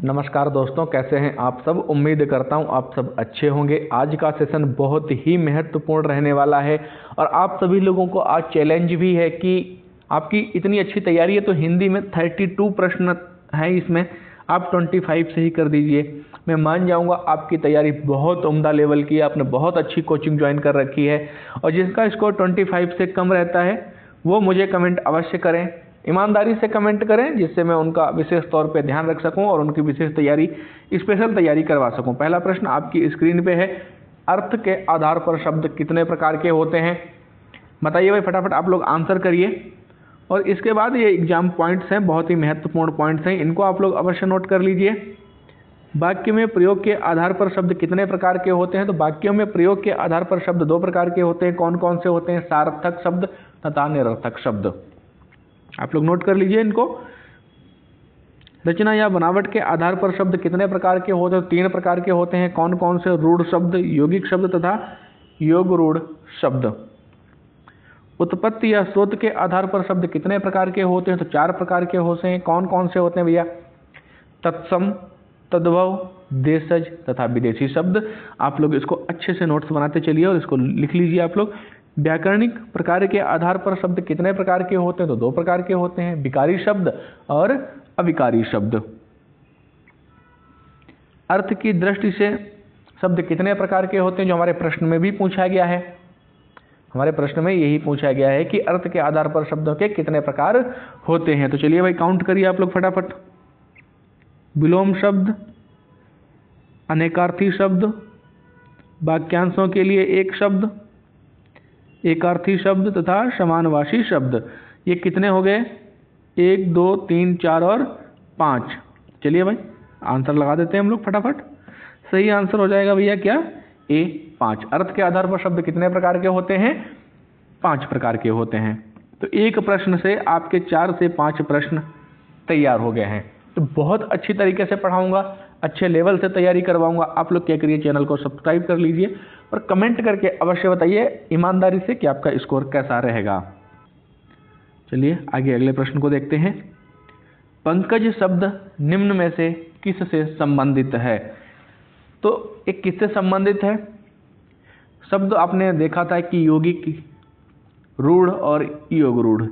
नमस्कार दोस्तों, कैसे हैं आप सब। उम्मीद करता हूं आप सब अच्छे होंगे। आज का सेशन बहुत ही महत्वपूर्ण रहने वाला है और आप सभी लोगों को आज चैलेंज भी है कि आपकी इतनी अच्छी तैयारी है तो हिंदी में 32 प्रश्न हैं, इसमें आप 25 से ही कर दीजिए। मैं मान जाऊंगा आपकी तैयारी बहुत उम्दा लेवल की है, आपने बहुत अच्छी कोचिंग ज्वाइन कर रखी है। और जिसका स्कोर 25 से कम रहता है वो मुझे कमेंट अवश्य करें, ईमानदारी से कमेंट करें, जिससे मैं उनका विशेष तौर पे ध्यान रख सकूं और उनकी विशेष तैयारी, स्पेशल तैयारी करवा सकूं। पहला प्रश्न आपकी स्क्रीन पे है, अर्थ के आधार पर शब्द कितने प्रकार के होते हैं? बताइए भाई, फटाफट आप लोग आंसर करिए। और इसके बाद ये एग्जाम पॉइंट्स हैं, बहुत ही महत्वपूर्ण पॉइंट्स हैं, इनको आप लोग अवश्य नोट कर लीजिए। वाक्य में प्रयोग के आधार पर शब्द कितने प्रकार के होते हैं? तो वाक्यों में प्रयोग के आधार पर शब्द 2 प्रकार के होते हैं। कौन कौन से होते हैं? सार्थक शब्द तथा निरर्थक शब्द। आप लोग नोट कर लीजिए इनको। रचना या बनावट के आधार पर शब्द कितने प्रकार के होते हैं? 3 प्रकार के होते हैं। कौन कौन से? रूढ़ शब्द, यौगिक शब्द तथा योग रूढ़ शब्द। उत्पत्ति या स्रोत के आधार पर शब्द कितने प्रकार के होते हैं? तो 4 प्रकार के होते हैं। कौन कौन से होते हैं भैया? तत्सम, तद्भव, देशज तथा विदेशी शब्द। आप लोग इसको अच्छे से नोट्स बनाते चलिए और इसको लिख लीजिए आप लोग। व्याकरणिक प्रकार के आधार पर शब्द कितने प्रकार के होते हैं? तो 2 प्रकार के होते हैं, विकारी शब्द और अविकारी शब्द। अर्थ की दृष्टि से शब्द कितने प्रकार के होते हैं? जो हमारे प्रश्न में भी पूछा गया है, हमारे प्रश्न में यही पूछा गया है कि अर्थ के आधार पर शब्दों के कितने प्रकार होते हैं। तो चलिए भाई काउंट करिए आप लोग फटाफट। विलोम शब्द, अनेकार्थी शब्द, वाक्यांशों के लिए एक शब्द, एकार्थी शब्द तथा समानवाची शब्द। ये कितने हो गए? 1, 2, 3, 4 और 5। चलिए भाई आंसर लगा देते हैं हम लोग फटाफट। सही आंसर हो जाएगा भैया क्या? A 5। अर्थ के आधार पर शब्द कितने प्रकार के होते हैं? 5 प्रकार के होते हैं। तो एक प्रश्न से आपके 4 से 5 प्रश्न तैयार हो गए हैं। तो बहुत अच्छी तरीके से पढ़ाऊंगा, अच्छे लेवल से तैयारी करवाऊंगा। आप लोग क्या करिए, चैनल को सब्सक्राइब कर लीजिए और कमेंट करके अवश्य बताइए ईमानदारी से कि आपका स्कोर कैसा रहेगा। चलिए आगे अगले प्रश्न को देखते हैं। पंकज शब्द निम्न में से किससे संबंधित है? तो एक किससे संबंधित है? शब्द आपने देखा था कि यौगिक, रूढ़ और योग रूढ़।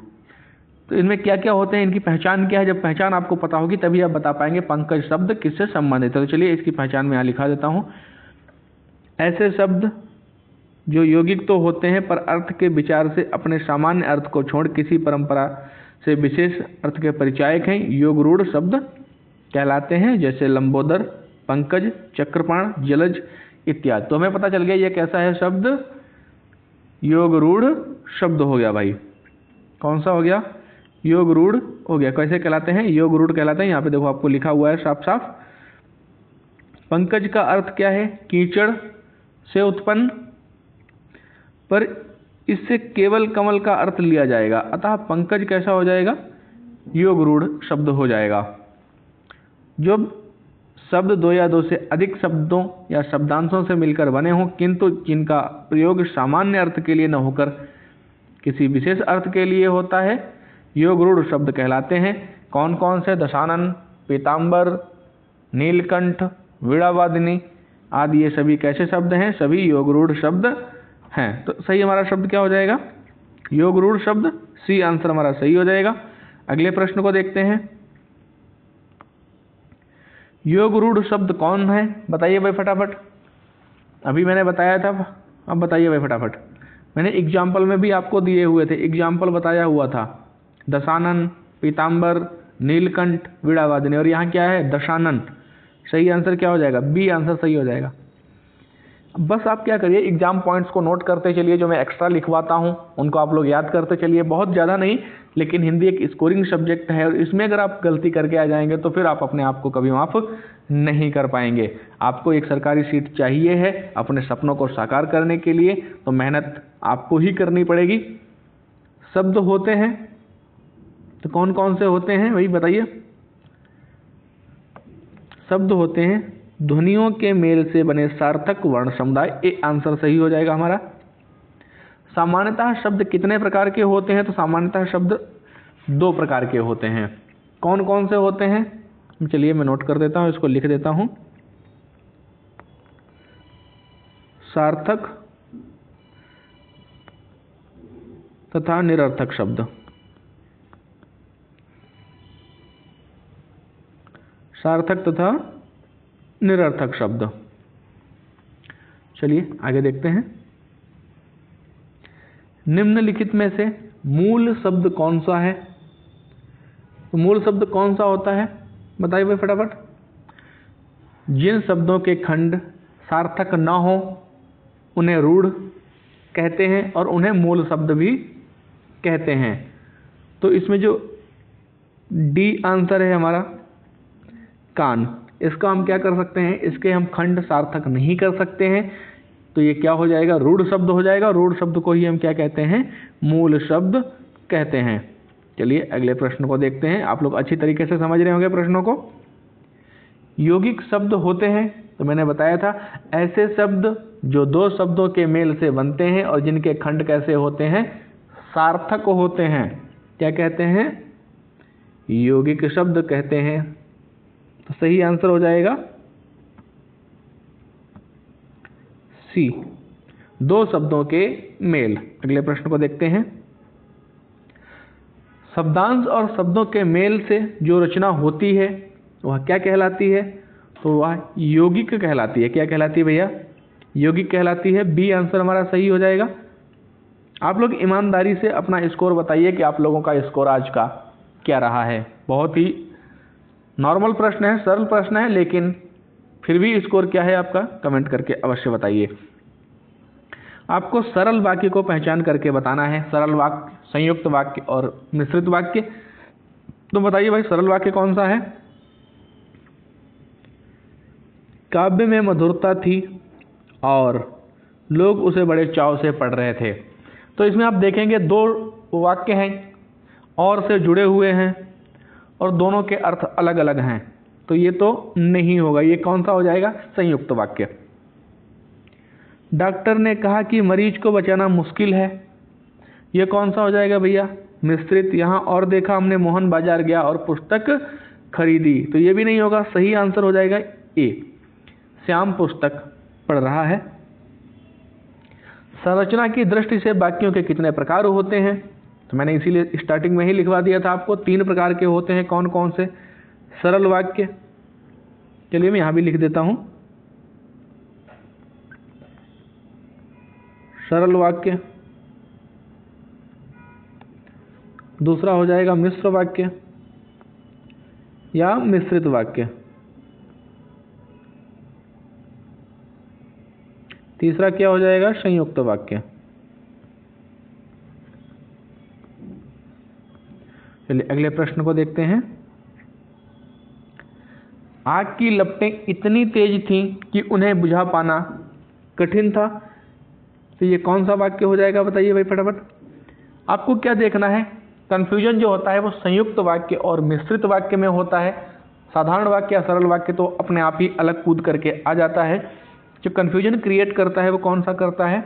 तो इनमें क्या क्या होते हैं, इनकी पहचान क्या है? जब पहचान आपको पता होगी तभी आप बता पाएंगे पंकज शब्द किससे संबंधित है। तो चलिए इसकी पहचान मैं यहाँ लिखा देता हूँ। ऐसे शब्द जो यौगिक तो होते हैं पर अर्थ के विचार से अपने सामान्य अर्थ को छोड़ किसी परंपरा से विशेष अर्थ के परिचायक हैं, योग रूढ़ शब्द कहलाते हैं। जैसे लंबोदर, पंकज, चक्रपाण, जलज इत्यादि। तो हमें पता चल गया ये कैसा है शब्द? योग रूढ़ शब्द हो गया भाई। कौन सा हो गया? योग रूढ़ हो गया। कैसे कहलाते हैं? योग रूढ़ कहलाते हैं। यहाँ पे देखो आपको लिखा हुआ है साफ साफ। पंकज का अर्थ क्या है? कीचड़ से उत्पन्न, पर इससे केवल कमल का अर्थ लिया जाएगा, अतः पंकज कैसा हो जाएगा? योग रूढ़ शब्द हो जाएगा। जो शब्द 2 या 2 से अधिक शब्दों या शब्दांशों से मिलकर बने हों किंतु जिनका प्रयोग सामान्य अर्थ के लिए न होकर किसी विशेष अर्थ के लिए होता है, योग रूढ़ शब्द कहलाते हैं। कौन कौन से? दशानन, पीताम्बर, नीलकंठ, वीणावादिनी आदि ये सभी कैसे शब्द हैं? सभी योग रूढ़ शब्द हैं। तो सही हमारा शब्द क्या हो जाएगा? योग रूढ़ शब्द। सी आंसर हमारा सही हो जाएगा। अगले प्रश्न को देखते हैं। योग रूढ़ शब्द कौन है? बताइए भाई फटाफट। अभी मैंने बताया था, अब बताइए भाई फटाफट। मैंने एग्जाम्पल में भी आपको दिए हुए थे, एग्जाम्पल बताया हुआ था। दशानन, पीताम्बर, नीलकंठ, वीणावादिनी। और यहाँ क्या है? दशानन। सही आंसर क्या हो जाएगा? बी आंसर सही हो जाएगा। बस आप क्या करिए, एग्जाम पॉइंट्स को नोट करते चलिए। जो मैं एक्स्ट्रा लिखवाता हूँ उनको आप लोग याद करते चलिए। बहुत ज़्यादा नहीं, लेकिन हिंदी एक स्कोरिंग सब्जेक्ट है और इसमें अगर आप गलती करके आ जाएंगे तो फिर आप अपने आप को कभी माफ़ नहीं कर पाएंगे। आपको एक सरकारी सीट चाहिए है अपने सपनों को साकार करने के लिए, तो मेहनत आपको ही करनी पड़ेगी। शब्द होते हैं तो कौन कौन से होते हैं वही बताइए। शब्द होते हैं ध्वनियों के मेल से बने सार्थक वर्ण समुदाय। ए आंसर सही हो जाएगा हमारा। सामान्यतः शब्द कितने प्रकार के होते हैं? तो सामान्यतः शब्द 2 प्रकार के होते हैं। कौन कौन से होते हैं? चलिए मैं नोट कर देता हूँ, इसको लिख देता हूँ। सार्थक तथा निरर्थक शब्द। सार्थक तथा निरर्थक शब्द। चलिए आगे देखते हैं। निम्नलिखित में से मूल शब्द कौन सा है? तो मूल शब्द कौन सा होता है बताइए भाई फटाफट। जिन शब्दों के खंड सार्थक न हो उन्हें रूढ़ कहते हैं और उन्हें मूल शब्द भी कहते हैं। तो इसमें जो डी आंसर है हमारा कान, इसका हम क्या कर सकते हैं, इसके हम खंड सार्थक नहीं कर सकते हैं, तो ये क्या हो जाएगा, रूढ़ शब्द हो जाएगा। रूढ़ शब्द को ही हम क्या कहते हैं, मूल शब्द कहते हैं। चलिए अगले प्रश्न को देखते हैं। आप लोग अच्छी तरीके से समझ रहे होंगे प्रश्नों को। यौगिक शब्द होते हैं, तो मैंने बताया था ऐसे शब्द जो दो शब्दों के मेल से बनते हैं और जिनके खंड कैसे होते हैं, सार्थक होते हैं। क्या कहते हैं, यौगिक शब्द कहते हैं। तो सही आंसर हो जाएगा सी, दो शब्दों के मेल। अगले प्रश्न को देखते हैं। शब्दांश और शब्दों के मेल से जो रचना होती है वह क्या कहलाती है? तो वह यौगिक कहलाती है। क्या कहलाती है भैया, यौगिक कहलाती है। बी आंसर हमारा सही हो जाएगा। आप लोग ईमानदारी से अपना स्कोर बताइए कि आप लोगों का स्कोर आज का क्या रहा है। बहुत ही नॉर्मल प्रश्न है, सरल प्रश्न है, लेकिन फिर भी स्कोर क्या है आपका कमेंट करके अवश्य बताइए। आपको सरल वाक्य को पहचान करके बताना है। सरल वाक्य, संयुक्त वाक्य और मिश्रित वाक्य। तो बताइए भाई सरल वाक्य कौन सा है? काव्य में मधुरता थी और लोग उसे बड़े चाव से पढ़ रहे थे। तो इसमें आप देखेंगे दो वाक्य हैं और से जुड़े हुए हैं और दोनों के अर्थ अलग अलग हैं, तो ये तो नहीं होगा। ये कौन सा हो जाएगा, संयुक्त वाक्य। डॉक्टर ने कहा कि मरीज को बचाना मुश्किल है, ये कौन सा हो जाएगा भैया, मिश्रित। यहाँ और देखा हमने मोहन बाजार गया और पुस्तक खरीदी, तो ये भी नहीं होगा। सही आंसर हो जाएगा ए, श्याम पुस्तक पढ़ रहा है। संरचना की दृष्टि से वाक्यों के कितने प्रकार होते हैं? तो मैंने इसीलिए स्टार्टिंग में ही लिखवा दिया था आपको, 3 प्रकार के होते हैं। कौन कौन से? सरल वाक्य, चलिए मैं यहाँ भी लिख देता हूँ, सरल वाक्य। दूसरा हो जाएगा मिश्र वाक्य या मिश्रित वाक्य। तीसरा क्या हो जाएगा, संयुक्त वाक्य। चलिए अगले प्रश्न को देखते हैं। आग की लपटें इतनी तेज थीं कि उन्हें बुझा पाना कठिन था। तो ये कौन सा वाक्य हो जाएगा बताइए भाई फटाफट। आपको क्या देखना है, कन्फ्यूजन जो होता है वो संयुक्त वाक्य और मिश्रित वाक्य में होता है। साधारण वाक्य या सरल वाक्य तो अपने आप ही अलग कूद करके आ जाता है। जो कन्फ्यूजन क्रिएट करता है वो कौन सा करता है,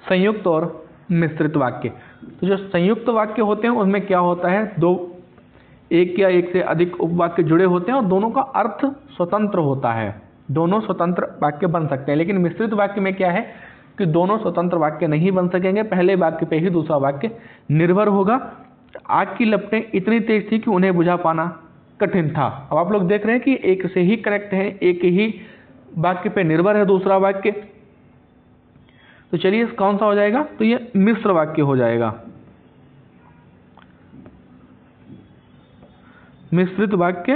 संयुक्त और मिश्रित वाक्य। तो जो संयुक्त वाक्य होते हैं उनमें क्या होता है, एक या एक से अधिक उपवाक्य जुड़े होते हैं और दोनों का अर्थ स्वतंत्र होता है। दोनों स्वतंत्र वाक्य बन सकते हैं। लेकिन मिश्रित वाक्य में क्या है कि दोनों स्वतंत्र वाक्य नहीं बन सकेंगे, पहले वाक्य पे ही दूसरा वाक्य निर्भर होगा। आग की लपटें इतनी तेज थी कि उन्हें बुझा पाना कठिन था। अब आप लोग देख रहे हैं कि एक से ही करेक्ट है, एक ही वाक्य पे निर्भर है दूसरा वाक्य। तो चलिए कौन सा हो जाएगा, तो ये मिश्र वाक्य हो जाएगा। मिश्रित वाक्य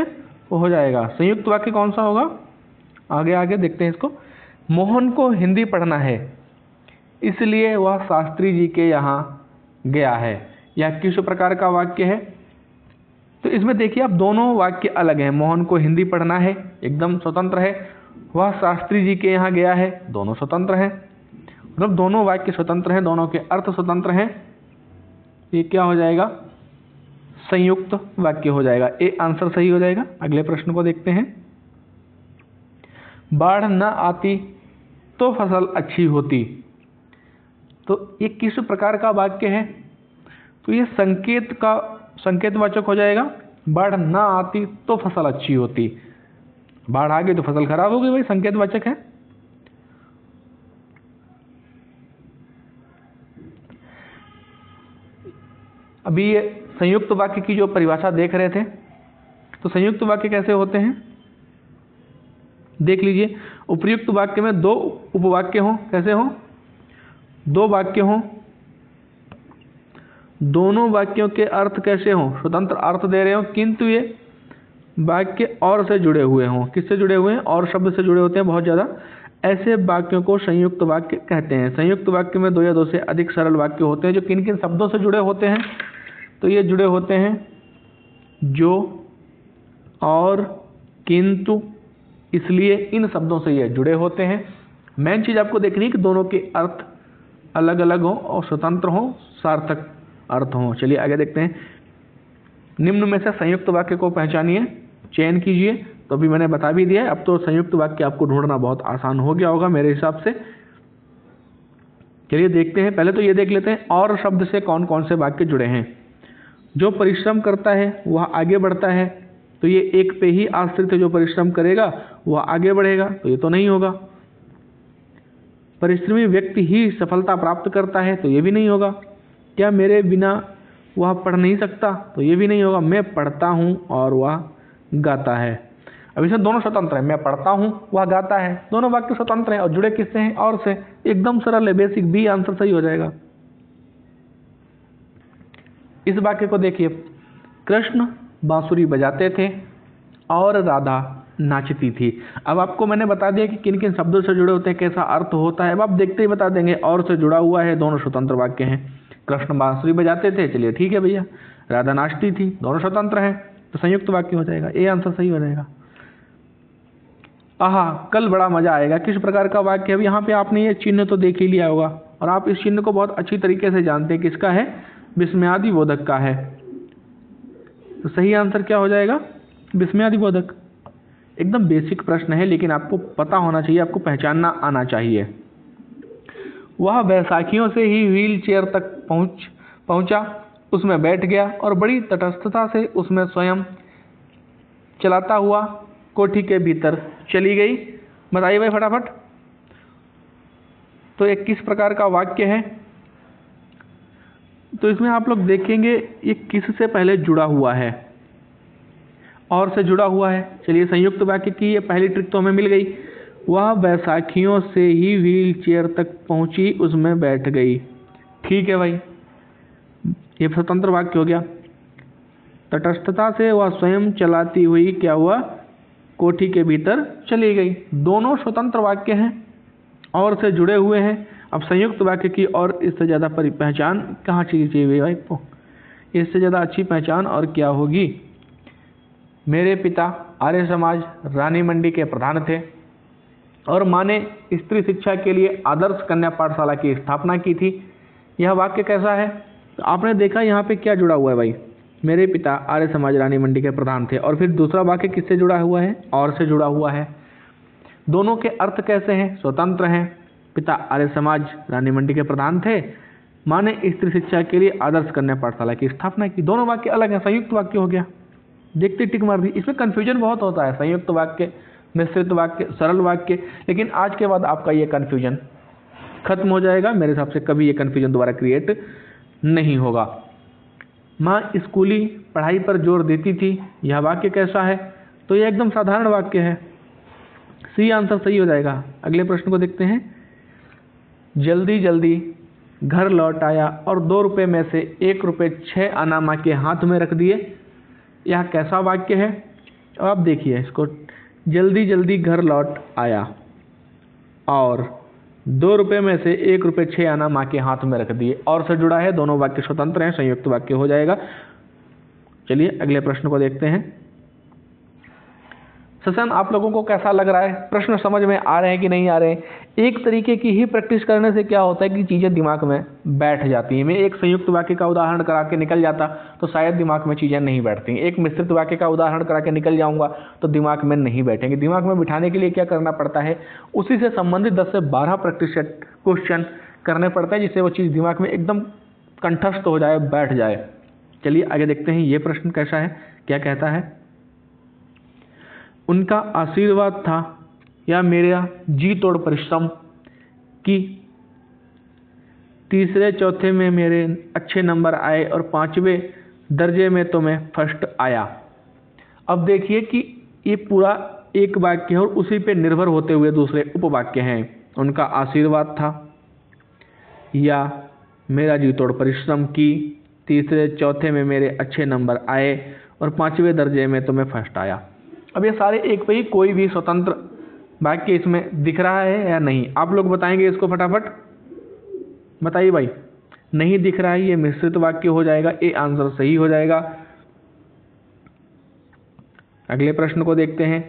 हो जाएगा। संयुक्त वाक्य कौन सा होगा, आगे आगे देखते हैं इसको। मोहन को हिंदी पढ़ना है इसलिए वह शास्त्री जी के यहाँ गया है। यह किस प्रकार का वाक्य है? तो इसमें देखिए आप दोनों वाक्य अलग हैं। मोहन को हिंदी पढ़ना है एकदम स्वतंत्र है, वह शास्त्री जी के यहाँ गया है दोनों स्वतंत्र हैं। मतलब दोनों वाक्य स्वतंत्र हैं, दोनों के अर्थ स्वतंत्र हैं। ये क्या हो जाएगा, संयुक्त वाक्य हो जाएगा। ए आंसर सही हो जाएगा। अगले प्रश्न को देखते हैं। बाढ़ न आती तो फसल अच्छी होती। तो ये किस प्रकार का वाक्य है? तो ये संकेतवाचक हो जाएगा। बाढ़ ना आती तो फसल अच्छी होती, बाढ़ आ गई तो फसल खराब हो गई भाई, संकेतवाचक है। अभी ये संयुक्त वाक्य की जो परिभाषा देख रहे थे, तो संयुक्त वाक्य कैसे होते हैं देख लीजिए। उपर्युक्त वाक्य में दो उपवाक्य हों, कैसे हों, दो वाक्य हों, दोनों वाक्यों के अर्थ कैसे हों, स्वतंत्र अर्थ दे रहे हो, किंतु ये वाक्य और से जुड़े हुए हों। किससे जुड़े हुए हैं, और शब्द से जुड़े होते हैं बहुत ज़्यादा, ऐसे वाक्यों को संयुक्त वाक्य कहते हैं। संयुक्त वाक्य में दो या दो से अधिक सरल वाक्य होते हैं जो किन किन शब्दों से जुड़े होते हैं, तो ये जुड़े होते हैं जो, और, किंतु, इसलिए, इन शब्दों से ये जुड़े होते हैं। मेन चीज़ आपको देखनी है कि दोनों के अर्थ अलग अलग हों और स्वतंत्र हों, सार्थक अर्थ हों। चलिए आगे देखते हैं। निम्न में से संयुक्त वाक्य को पहचानिए, चयन कीजिए। तो अभी मैंने बता भी दिया है, अब तो संयुक्त वाक्य आपको ढूंढना बहुत आसान हो गया होगा मेरे हिसाब से। चलिए देखते हैं, पहले तो ये देख लेते हैं और शब्द से कौन कौन से वाक्य जुड़े हैं। जो परिश्रम करता है वह आगे बढ़ता है, तो ये एक पे ही आश्रित है, जो परिश्रम करेगा वह आगे बढ़ेगा, तो ये तो नहीं होगा। परिश्रमी व्यक्ति ही सफलता प्राप्त करता है, तो ये भी नहीं होगा। क्या मेरे बिना वह पढ़ नहीं सकता, तो ये भी नहीं होगा। मैं पढ़ता हूँ और वह गाता है, अब इसमें दोनों स्वतंत्र हैं, मैं पढ़ता हूँ वह गाता है, दोनों वाक्य स्वतंत्र हैं और जुड़े किससे हैं, और से। एकदम सरल है, बेसिक, बी आंसर सही हो जाएगा। इस वाक्य को देखिए, कृष्ण बांसुरी बजाते थे और राधा नाचती थी। अब आपको मैंने बता दिया कि किन किन शब्दों से जुड़े होते हैं, कैसा अर्थ होता है, अब आप देखते ही बता देंगे। और से जुड़ा हुआ है, दोनों स्वतंत्र वाक्य हैं। कृष्ण बांसुरी बजाते थे, चलिए ठीक है भैया। राधा नाचती थी, दोनों स्वतंत्र हैं, तो संयुक्त वाक्य हो जाएगा, ए आंसर सही हो जाएगा। आहा, कल बड़ा मजा आएगा, किस प्रकार का वाक्य है। अब यहाँ पे आपने ये चिन्ह तो देख ही लिया होगा और आप इस चिन्ह को बहुत अच्छी तरीके से जानते हैं, किसका है, विस्मयादि बोधक का है। तो सही आंसर क्या हो जाएगा, विस्मयादि बोधक। एकदम बेसिक प्रश्न है, लेकिन आपको पता होना चाहिए, आपको पहचानना आना चाहिए। वह बैसाखियों से ही व्हील चेयर तक पहुंचा, उसमें बैठ गया और बड़ी तटस्थता से उसमें स्वयं चलाता हुआ कोठी के भीतर चली गई। बताइए भाई फटाफट, तो एक किस प्रकार का वाक्य है। तो इसमें आप लोग देखेंगे ये किस से पहले जुड़ा हुआ है, और से जुड़ा हुआ है। चलिए संयुक्त वाक्य की ये पहली ट्रिक तो हमें मिल गई। वह बैसाखियों से ही व्हील चेयर तक पहुंची, उसमें बैठ गई। ठीक है भाई, ये स्वतंत्र वाक्य हो गया। तटस्थता से वह स्वयं चलाती हुई क्या हुआ, कोठी के भीतर चली गई। दोनों स्वतंत्र वाक्य हैं और से जुड़े हुए हैं। अब संयुक्त वाक्य की और इससे ज़्यादा पहचान कहाँ चाहिए भाई को, इससे ज़्यादा अच्छी पहचान और क्या होगी। मेरे पिता आर्य समाज रानी मंडी के प्रधान थे और माँ ने स्त्री शिक्षा के लिए आदर्श कन्या पाठशाला की स्थापना की थी। यह वाक्य कैसा है, तो आपने देखा यहाँ पे क्या जुड़ा हुआ है भाई, मेरे पिता आर्य समाज रानी मंडी के प्रधान थे, और फिर दूसरा वाक्य किससे जुड़ा हुआ है, और से जुड़ा हुआ है। दोनों के अर्थ कैसे हैं, स्वतंत्र हैं। पिता आर्य समाज रानी मंडी के प्रधान थे, माँ ने स्त्री शिक्षा के लिए आदर्श कन्या पाठशाला की स्थापना की। दोनों वाक्य अलग हैं, संयुक्त वाक्य हो गया। देखते टिक मार दी। इसमें कन्फ्यूजन बहुत होता है, संयुक्त वाक्य, मिश्रित वाक्य, सरल वाक्य, लेकिन आज के बाद आपका ये कन्फ्यूजन खत्म हो जाएगा। मेरे हिसाब से कभी ये कन्फ्यूजन दोबारा क्रिएट नहीं होगा। माँ स्कूली पढ़ाई पर जोर देती थी, यह वाक्य कैसा है, तो यह एकदम साधारण वाक्य है, सी आंसर सही हो जाएगा। अगले प्रश्न को देखते हैं। जल्दी जल्दी घर लौट आया और 2 रुपये में से 1 रुपये 6 आना माँ के हाथ में रख दिए, यह कैसा वाक्य है। अब आप देखिए इसको, जल्दी जल्दी घर लौट आया और 2 रुपये में से 1 रुपये 6 आना माँ के हाथ में रख दिए, और से जुड़ा है, दोनों वाक्य स्वतंत्र हैं, संयुक्त वाक्य हो जाएगा। चलिए अगले प्रश्न को देखते हैं। सेशन आप लोगों को कैसा लग रहा है, प्रश्न समझ में आ रहे हैं कि नहीं आ रहे हैं। एक तरीके की ही प्रैक्टिस करने से क्या होता है कि चीज़ें दिमाग में बैठ जाती हैं। मैं एक संयुक्त वाक्य का उदाहरण करा के निकल जाता तो शायद दिमाग में चीज़ें नहीं बैठती। एक मिश्रित वाक्य का उदाहरण करा के निकल जाऊंगा तो दिमाग में नहीं बैठेंगे। दिमाग में बिठाने के लिए क्या करना पड़ता है, उसी से संबंधित 10 से 12 प्रैक्टिस क्वेश्चन करने पड़ते हैं, जिससे वो चीज़ दिमाग में एकदम कंठस्थ हो जाए, बैठ जाए। चलिए आगे देखते हैं ये प्रश्न कैसा है। क्या कहता है? उनका आशीर्वाद था या मेरा जी तोड़ परिश्रम की तीसरे चौथे में मेरे अच्छे नंबर आए और 5वें दर्जे में तो मैं फर्स्ट आया। अब देखिए कि ये पूरा एक वाक्य है और उसी पे निर्भर होते हुए दूसरे उपवाक्य हैं। उनका आशीर्वाद था या मेरा जी तोड़ परिश्रम की तीसरे चौथे में मेरे अच्छे नंबर आए और 5वें दर्जे में तो मैं फर्स्ट आया। अब ये सारे एक पे ही कोई भी स्वतंत्र वाक्य इसमें दिख रहा है या नहीं? आप लोग बताएंगे इसको फटाफट, बताइए भाई। नहीं दिख रहा है, ये मिश्रित वाक्य हो जाएगा, ए आंसर सही हो जाएगा। अगले प्रश्न को देखते हैं।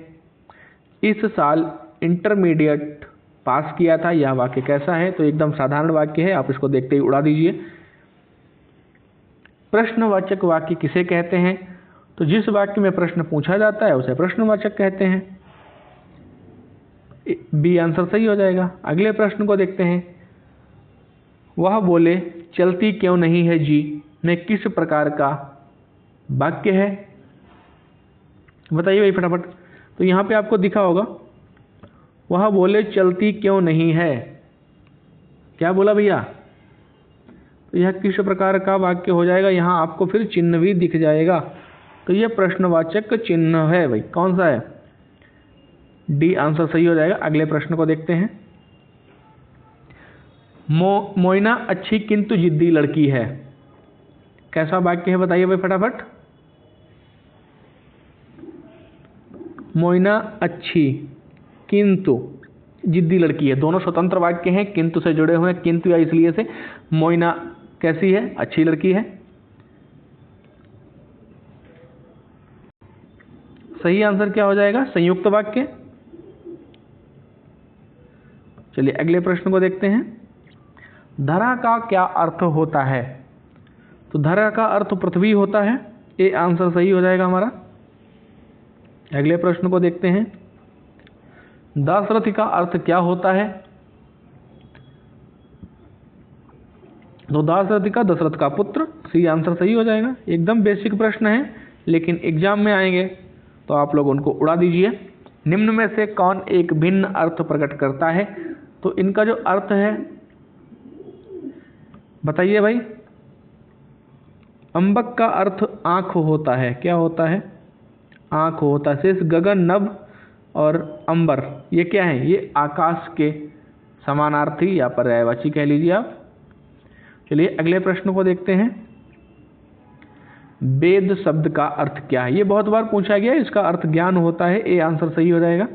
इस साल इंटरमीडिएट पास किया था, यह वाक्य कैसा है? तो एकदम साधारण वाक्य है, आप इसको देखते ही उड़ा दीजिए। प्रश्नवाचक वाक्य किसे कहते हैं? तो जिस वाक्य में प्रश्न पूछा जाता है उसे प्रश्नवाचक कहते हैं। बी आंसर सही हो जाएगा। अगले प्रश्न को देखते हैं। वह बोले चलती क्यों नहीं है जी में किस प्रकार का वाक्य है? बताइए भाई फटाफट। तो यहाँ पे आपको दिखा होगा, वह बोले चलती क्यों नहीं है, क्या बोला भैया? तो यह किस प्रकार का वाक्य हो जाएगा? यहाँ आपको फिर चिन्ह भी दिख जाएगा, तो यह प्रश्नवाचक चिन्ह है भाई। कौन सा है? डी आंसर सही हो जाएगा। अगले प्रश्न को देखते हैं। मोइना अच्छी किंतु जिद्दी लड़की है, कैसा वाक्य है? बताइए भाई फटाफट। मोइना अच्छी किंतु जिद्दी लड़की है, दोनों स्वतंत्र वाक्य हैं, किंतु से जुड़े हुए हैं। किंतु या इसलिए से मोइना कैसी है? अच्छी लड़की है। सही आंसर क्या हो जाएगा? संयुक्त वाक्य। चलिए अगले प्रश्न को देखते हैं। धरा का क्या अर्थ होता है? तो धरा का अर्थ पृथ्वी होता है, ए आंसर सही हो जाएगा हमारा। अगले प्रश्न को देखते हैं। दाशरथी का अर्थ क्या होता है? तो दाशरथी का दशरथ का पुत्र, सी आंसर सही हो जाएगा। एकदम बेसिक प्रश्न है, लेकिन एग्जाम में आएंगे तो आप लोग उनको उड़ा दीजिए। निम्न में से कौन एक भिन्न अर्थ प्रकट करता है? तो इनका जो अर्थ है बताइए भाई। अंबक का अर्थ आँख होता है, क्या होता है? आँख होता है। शेष गगन नभ और अंबर ये क्या है? ये आकाश के समानार्थी या पर्यायवाची कह लीजिए आप। चलिए अगले प्रश्न को देखते हैं। वेद शब्द का अर्थ क्या है? ये बहुत बार पूछा गया, इसका अर्थ ज्ञान होता है, ए आंसर सही हो जाएगा।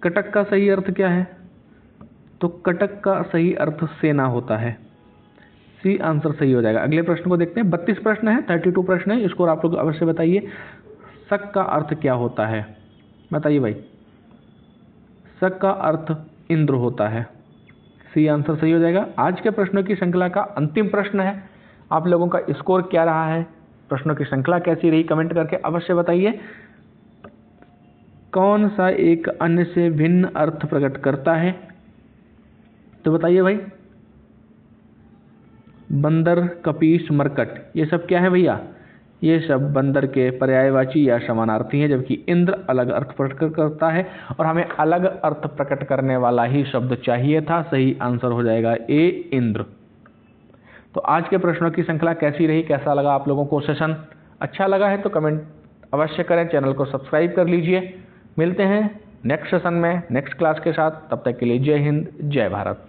कटक का सही अर्थ क्या है? तो कटक का सही अर्थ सेना होता है, सी आंसर सही हो जाएगा। अगले प्रश्न को देखते हैं। 32 प्रश्न है, 32 प्रश्न है, इसको आप लोग अवश्य बताइए। शक का अर्थ क्या होता है? बताइए भाई। शक का अर्थ इंद्र होता है, सी आंसर सही हो जाएगा। आज के प्रश्नों की श्रृंखला का अंतिम प्रश्न है। आप लोगों का स्कोर क्या रहा है, प्रश्नों की श्रृंखला कैसी रही, कमेंट करके अवश्य बताइए। कौन सा एक अन्य से भिन्न अर्थ प्रकट करता है? तो बताइए भाई। बंदर, कपीस, मरकट, ये सब क्या है भैया? ये सब बंदर के पर्यायवाची या समानार्थी हैं, जबकि इंद्र अलग अर्थ प्रकट करता है और हमें अलग अर्थ प्रकट करने वाला ही शब्द चाहिए था। सही आंसर हो जाएगा ए इंद्र। तो आज के प्रश्नों की श्रृंखला कैसी रही, कैसा लगा आप लोगों को सेशन? अच्छा लगा है तो कमेंट अवश्य करें, चैनल को सब्सक्राइब कर लीजिए। मिलते हैं नेक्स्ट सेशन में नेक्स्ट क्लास के साथ, तब तक के लिए जय हिंद, जय भारत।